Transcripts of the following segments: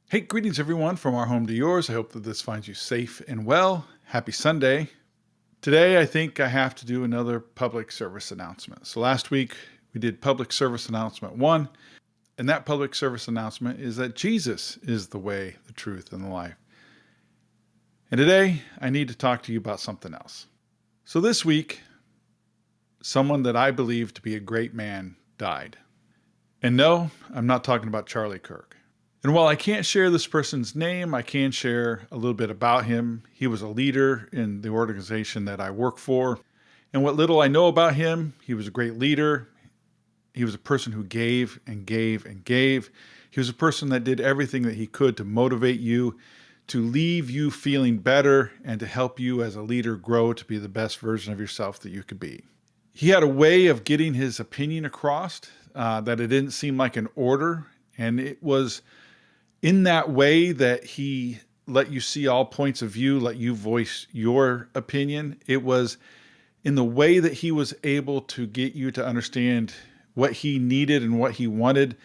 Hey, greetings everyone from our home to yours. I hope that this finds you safe and well. Happy Sunday. Today, I think I have to do another public service announcement. So last week, we did public service announcement 1, and that public service announcement is that Jesus is the way, the truth, and the life. And today, I need to talk to you about something else. So this week, someone that I believe to be a great man died. And no, I'm not talking about Charlie Kirk. And while I can't share this person's name, I can share a little bit about him. He was a leader in the organization that I work for. And what little I know about him, he was a great leader. He was a person who gave and gave and gave. He was a person that did everything that he could to motivate you, to leave you feeling better, and to help you as a leader grow to be the best version of yourself that you could be. He had a way of getting his opinion across that it didn't seem like an order, and it was in that way that he let you see all points of view, let you voice your opinion. It was in the way that he was able to get you to understand what he needed and what he wanted,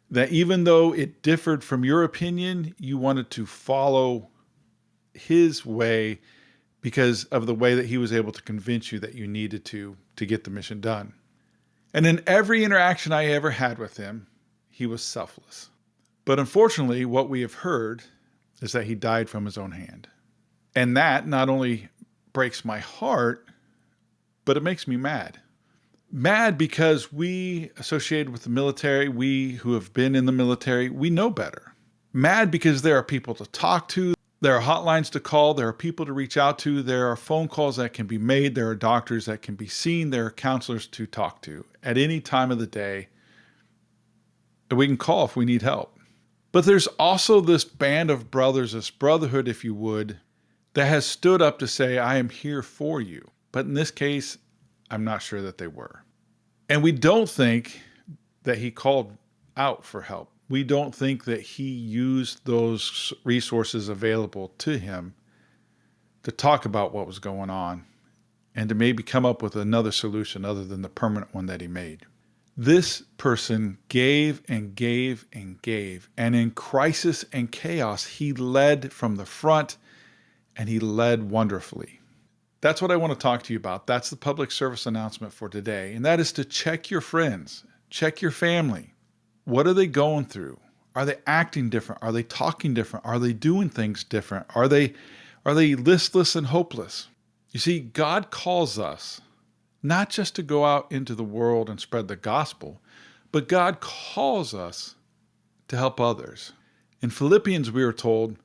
that even though it differed from your opinion, you wanted to follow his way because of the way that he was able to convince you that you needed to get the mission done. And in every interaction I ever had with him, he was selfless. But unfortunately, what we have heard is that he died from his own hand. And that not only breaks my heart, but it makes me mad. Mad because we associated with the military, we who have been in the military, we know better. Mad because there are people to talk to, there are hotlines to call, there are people to reach out to, there are phone calls that can be made, there are doctors that can be seen, there are counselors to talk to at any time of the day. And we can call if we need help. But there's also this band of brothers, this brotherhood, if you would, that has stood up to say, I am here for you. But in this case, I'm not sure that they were. And we don't think that he called out for help. We don't think that he used those resources available to him to talk about what was going on and to maybe come up with another solution other than the permanent one that he made. This person gave and gave and gave, and in crisis and chaos, he led from the front, and he led wonderfully. That's what I want to talk to you about. That's the public service announcement for today, and that is to check your friends, check your family. What are they going through? Are they acting different? Are they talking different? Are they doing things different? Are they listless and hopeless? You see, God calls us not just to go out into the world and spread the gospel, but God calls us to help others. In Philippians, we are told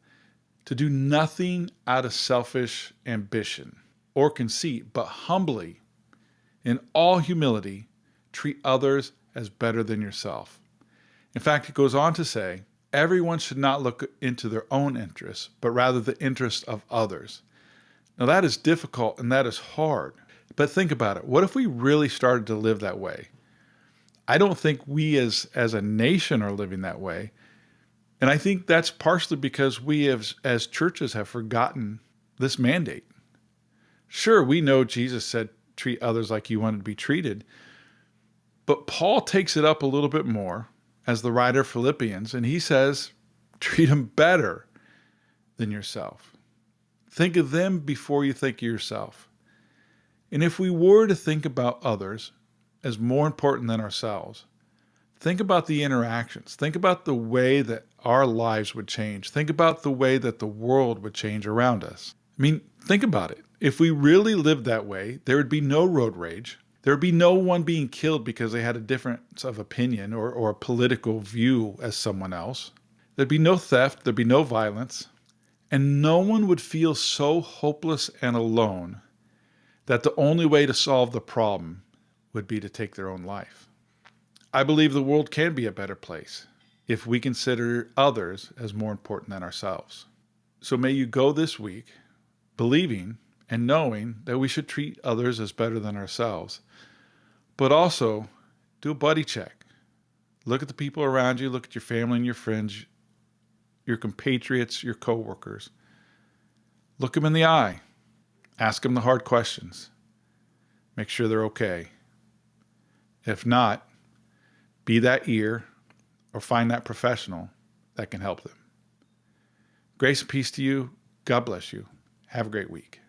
to do nothing out of selfish ambition or conceit, but humbly, in all humility, treat others as better than yourself. In fact, it goes on to say, everyone should not look into their own interests, but rather the interests of others. Now that is difficult and that is hard. But think about it. What if we really started to live that way? I don't think we as a nation are living that way. And I think that's partially because we as churches have forgotten this mandate. Sure, we know Jesus said, treat others like you wanted to be treated. But Paul takes it up a little bit more as the writer of Philippians, and he says, treat them better than yourself. Think of them before you think of yourself. And if we were to think about others as more important than ourselves, think about the interactions. Think about the way that our lives would change. Think about the way that the world would change around us. I mean, think about it. If we really lived that way, there would be no road rage. There would be no one being killed because they had a difference of opinion or a political view as someone else. There'd be no theft. There'd be no violence. And no one would feel so hopeless and alone that the only way to solve the problem would be to take their own life. I believe the world can be a better place if we consider others as more important than ourselves. So may you go this week believing and knowing that we should treat others as better than ourselves, but also do a buddy check. Look at the people around you, look at your family and your friends, your compatriots, your coworkers. Look them in the eye. Ask them the hard questions. Make sure they're okay. If not, be that ear or find that professional that can help them. Grace and peace to you. God bless you. Have a great week.